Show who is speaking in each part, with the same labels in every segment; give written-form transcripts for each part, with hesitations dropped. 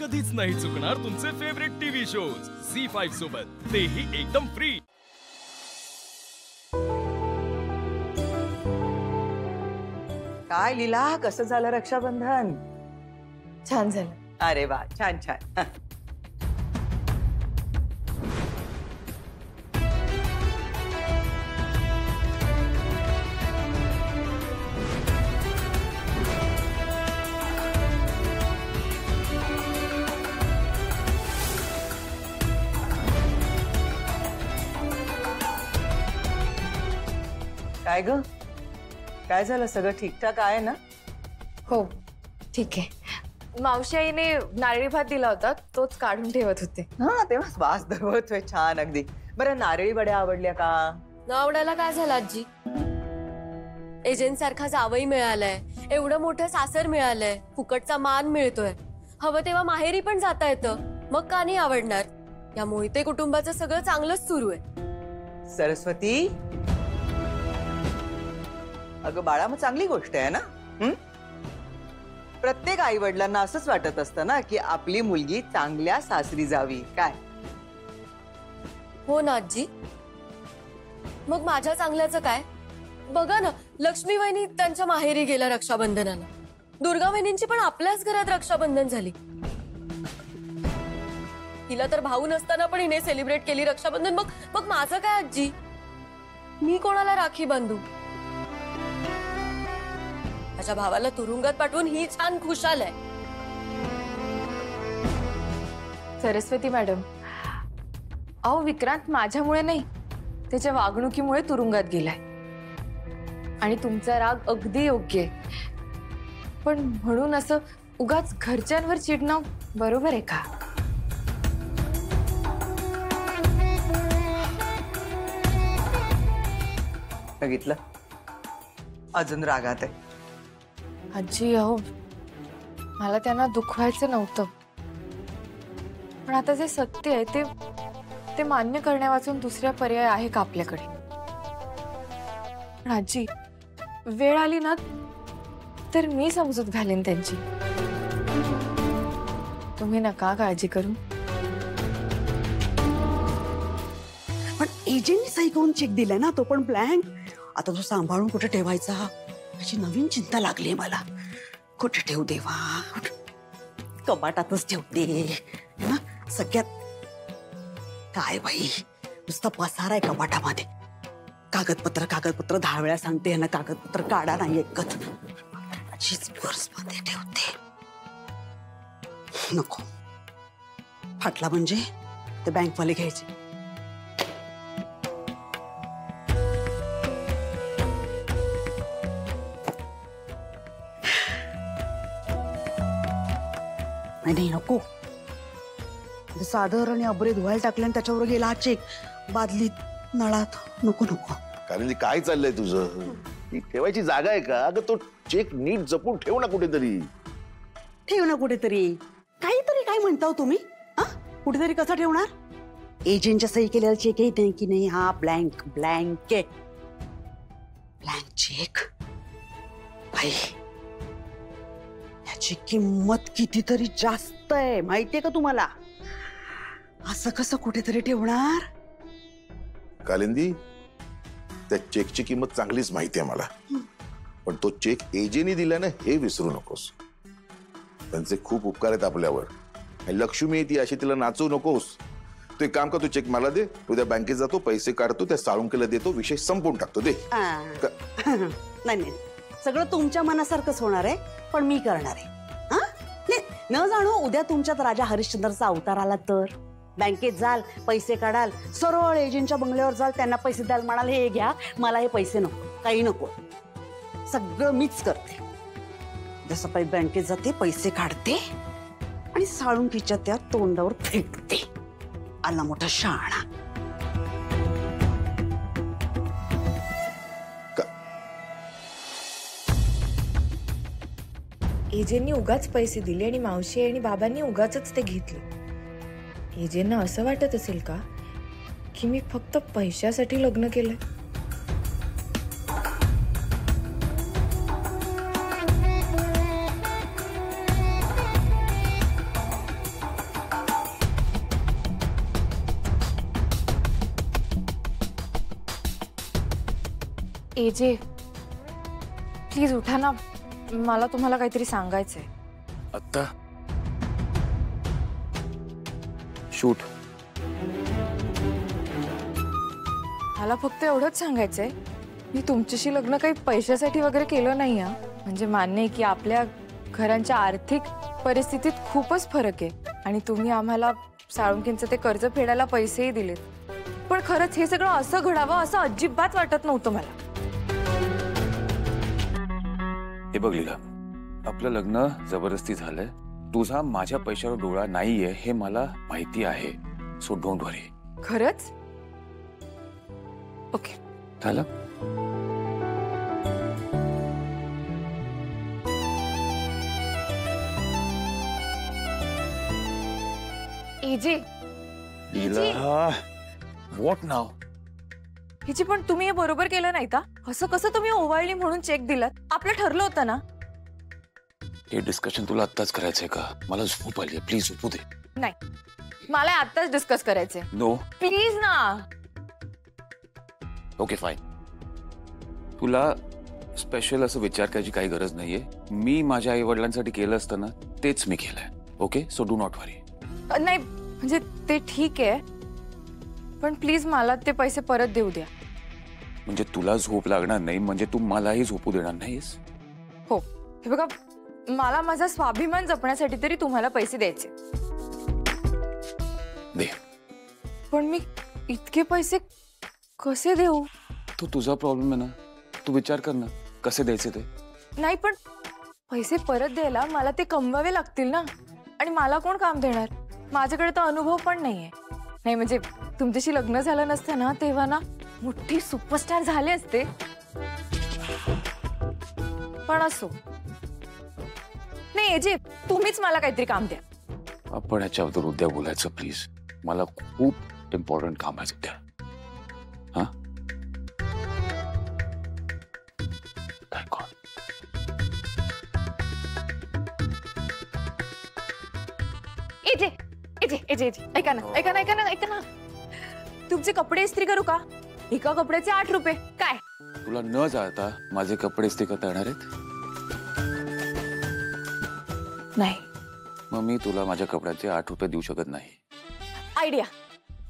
Speaker 1: कधीच नाही चुकणार तुमचे फेवरेट टीव्ही शोज झी5 सोबत, तेही एकदम फ्री।
Speaker 2: काय लीला, कसं झालं रक्षाबंधन?
Speaker 3: छान झालं।
Speaker 2: अरे वा, छान छान। काय ग, काय झालं? सगळं ठीकठाक आहे ना?
Speaker 3: हो ठीक आहे। मावशी आईने नारळी भात दिला होता, तोच काढून ठेवत होते।
Speaker 2: हा, तेव्हा वास धरवतोय छान अगदी। बरं, नारळी वड्या आवडल्या का?
Speaker 4: न आवडायला काय झालं आजी? एजंट सारखा जावई मिळालाय, एवढं मोठं सासर मिळालंय, फुकटचा मान मिळतोय, हवं तेव्हा माहेरी पण जाता येतं, मग का नाही आवडणार? या मोहिते कुटुंबाचं सगळं चांगलंच सुरू आहे।
Speaker 2: सरस्वती, अगं बाळा, मग चांगली गोष्ट आहे ना। प्रत्येक आई वडिलांना असंच वाटत असतं ना की आपली मुलगी चांगल्या सासरी जावी, काय?
Speaker 4: हो ना आजी, मग माझ्या चांगल्याचं काय? बघा ना, लक्ष्मी वहिनी त्यांच्या माहेरी गेल्या रक्षाबंधनाला, दुर्गा वहिनींची पण आपल्याच घरात रक्षाबंधन झाली। तिला तर भाऊ नसताना पण हिने सेलिब्रेट केली रक्षाबंधन, मग माझं काय आजी? मी कोणाला राखी बांधू? माझ्या भावाला तुरुंगात पाठवून ही छान खुशाल आहे।
Speaker 3: सरस्वती मॅडम, अहो विक्रांत माझ्यामुळे नाही, त्याच्या वागणुकीमुळे तुरुंगात गेलाय आणि तुमचा राग अगदी योग्य आहे, पण म्हणून असं उगाच घरच्यांवर चिडणं बरोबर आहे का?
Speaker 2: बघितलं, अजून रागात आहे।
Speaker 3: आजी, अहो मला त्यांना दुखवायचं नव्हतं, पण आता जे सत्य आहे ते मान्य करण्यावाचून दुसरा पर्याय आहे का आपल्याकडे? पण आजी, वेळ आली ना तर मी समजूत घालेन त्यांची, तुम्ही नका काळजी करू।
Speaker 5: पण एजंटने सही करून चेक दिलाय ना, तो पण ब्लँक। आता तो सांभाळून कुठे ठेवायचा याची नवीन चिंता लागली मला। कुठे ठेवू देवा? कपाटातच ठेवते ना सगळ्यात। काय बाई, नुसता पसारा आहे कपाटामध्ये, कागदपत्र कागदपत्र 10 वेळा सांगते ना, कागदपत्र काढा नाही ऐकत। अशीच पर्समध्ये ठेवते। नको, फाटला म्हणजे ते बँकवाले घ्यायचे। नाही नको, साधारण अबरे धुवायला टाकले आणि त्याच्यावर गेला हा चेक बादलीत, नळात। नको नको।
Speaker 6: कारण काय चाललंय तुझं? ही ठेवायची जागा आहे का? अगं तो चेक नीट जपून ठेव ना कुठेतरी।
Speaker 5: ठेव ना कुठेतरी, काहीतरी काय म्हणता हो तुम्ही? कुठेतरी कसं ठेवणार? एजंटच्या सही केलेला चेक आहे की नाही? हा ब्लँक ब्लँक आहे, ब्लँक चेक। बाई, याची किंमत कितीतरी जास्त आहे, माहितीये का तुम्हाला? असं कसं कुठेतरी ठेवणार?
Speaker 6: कालिंदी, त्या चेकची किंमत चांगलीच माहिती आहे मला, पण तो चेक एजेने दिला ना हे विसरू नकोस। त्यांचे खूप उपकार आहेत आपल्यावर, लक्ष्मी ती अशी तिला नाचवू नकोस। तू एक काम कर, तू चेक मला दे, उद्या बँकेत जातो, पैसे काढतो, त्या साळुंकेला देतो, विषय संपवून टाकतो। दे।
Speaker 5: नाही नाही, सगळं तुमच्या मनासारखंच होणार आहे, पण मी करणार आहे। न जाणो उद्या तुमच्यात राजा हरिश्चंद्रचा अवतार आला तर बँकेत जाल, पैसे काढाल, सरळ एजंटच्या बंगल्यावर जाल, त्यांना पैसे द्याल, म्हणाल हे घ्या, मला हे पैसे नको, काही नको, सगळं मीच करते। जसं पै बँकेत जाते, पैसे काढते आणि साळुंकीच्या त्या तोंडावर फेकते। आला मोठा शहाणा।
Speaker 3: एजेंनी उगाच पैसे दिले आणि मावशी आणि बाबांनी उगाचच ते घेतले। एजेंना असं वाटत असेल का की मी फक्त पैशासाठी लग्न केलंय? एजे प्लीज उठा ना, मला तुम्हाला काहीतरी सांगायचंय.
Speaker 7: आत्ता शूट.
Speaker 3: मला फक्त एवढंच सांगायचंय, मी तुमच्याशी लग्न काही पैशासाठी वगैरे केलं नाही हा. म्हणजे मान्य आहे की आपल्या घरांच्या आर्थिक परिस्थितीत खूपच फरक आहे आणि तुम्ही आम्हाला साळुंखेंचं ते कर्ज फेडायला पैसेही दिलेत, पण खरंच हे सगळं असं घडावं असं अजिबात वाटत नव्हतं मला.
Speaker 7: हे बघ लीला, आपलं लग्न जबरदस्ती झालंय. तुझा माझ्या पैशावर डोळा नाहीये हे मला माहिती आहे. सो डोंट वरी.
Speaker 3: खरंच? ओके
Speaker 7: झालं.
Speaker 3: एजे
Speaker 7: लीला, व्हॉट नाव?
Speaker 3: हिची पण तुम्ही हे बरोबर केलं नाही का? असं कसं तुम्ही ओवाळली म्हणून चेक दिलात? आपलं ठरलं होतं ना.
Speaker 7: हे डिस्कशन तुला आत्ताच करायचंय का? मला झोप आली, प्लीज झोपू दे.
Speaker 3: नाही, मला आत्ताच डिस्कस करायचंय.
Speaker 7: नो
Speaker 3: प्लीज ना.
Speaker 7: Okay fine. तुला स्पेशल असं विचार करायची काही गरज नाहीये. मी माझ्या आई वडिलांसाठी केलं असतं ना तेच मी केलंय. ओके, सो डू नॉट वरी.
Speaker 3: नाही म्हणजे ते ठीक आहे, पण प्लीज मला ते पैसे परत देऊ द्या.
Speaker 7: म्हणजे तुला झोप लागणार नाही म्हणजे तू मलाही झोपू देणार नाहीस?
Speaker 3: हो, हे बघा, मला माझा स्वाभिमान जपण्यासाठी तरी तुम्हाला पैसे द्यायचे.
Speaker 7: दे.
Speaker 3: पण मी इतके पैसे कसे देऊ?
Speaker 7: तो तुझा प्रॉब्लेम आहे ना. तू विचार कर ना कसे द्यायचे ते.
Speaker 3: नाही, पण पैसे परत द्यायला मला ते कमवावे लागतील ना, आणि मला कोण काम देणार? माझ्याकडे तर अनुभव पण नाहीये. नाही म्हणजे तुमच्याशी लग्न झालं नसतं ना तेव्हा ना मोठी सुपरस्टार झाले असते. पण असो, नाही एजे, तुम्हीच मला काहीतरी काम द्या.
Speaker 7: आपण ह्याच्याबद्दल उद्या बोलायचं प्लीज. मला खूप इम्पॉर्टंट काम आहे उद्या. हा काय कोण?
Speaker 3: एजे एजे एजे एजे ऐका ना, ऐका ना, ऐका ना, ऐका ना. तुमचे कपडे इस्त्री करू का? एका कपड्याचे 8 रुपये. काय
Speaker 7: तुला न जाळता माझे कपडे इस्त्री करता येणार आहेत?
Speaker 3: नाही.
Speaker 7: मग मी तुला माझ्या कपड्याचे 8 रुपये देऊ शकत नाही.
Speaker 3: आयडिया.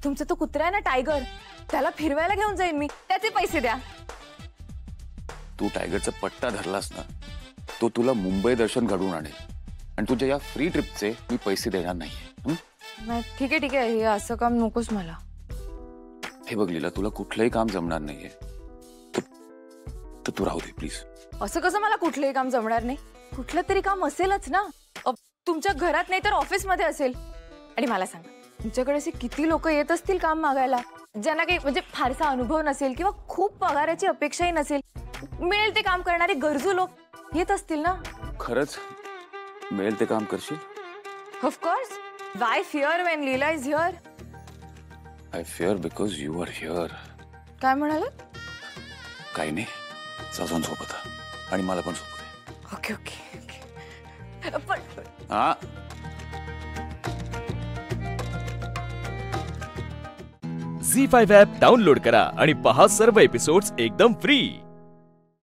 Speaker 3: तुमचा तो कुत्रा आहे ना टायगर, त्याला फिरवायला घेऊन जाईन मी, त्याचे पैसे द्या.
Speaker 7: तू टायगरचा पट्टा धरलास ना, तो तुला मुंबई दर्शन घडवून आणेल आणि तुझ्या या फ्री ट्रिपचे मी पैसे देणार नाहीये.
Speaker 3: नाही, ठीक आहे ठीक आहे, हे असं काम नकोच मला.
Speaker 7: हे बघ लीला, तुला कुठलंही काम जमणार नाहीये तर तू राहू दे प्लीज.
Speaker 3: असं कसं मला कुठलंही काम जमणार नाही? कुठलं तरी काम असेलच ना. तुमच्या घरात नाही तर ऑफिस मध्ये असेल. आणि मला सांगा, तुमच्याकडे असे किती लोक येत असतील काम मागायला, ज्यांना काही म्हणजे फारसा अनुभव नसेल किंवा खूप पगाराची अपेक्षाही नसेल. मिळेल ते काम करणारे गरजू लोक येत असतील ना.
Speaker 7: खरंच मिळेल ते काम करशील?
Speaker 3: Of course. Why fear when Leela is here?
Speaker 7: I fear because you are here.
Speaker 3: काय म्हणालात?
Speaker 7: काही नाही, जाऊन झोप आता आणि मला पण झोपू दे.
Speaker 3: Okay okay okay. पण
Speaker 7: हा
Speaker 1: झी5 ॲप डाउनलोड करा आणि पहा सर्व एपिसोड्स एकदम फ्री.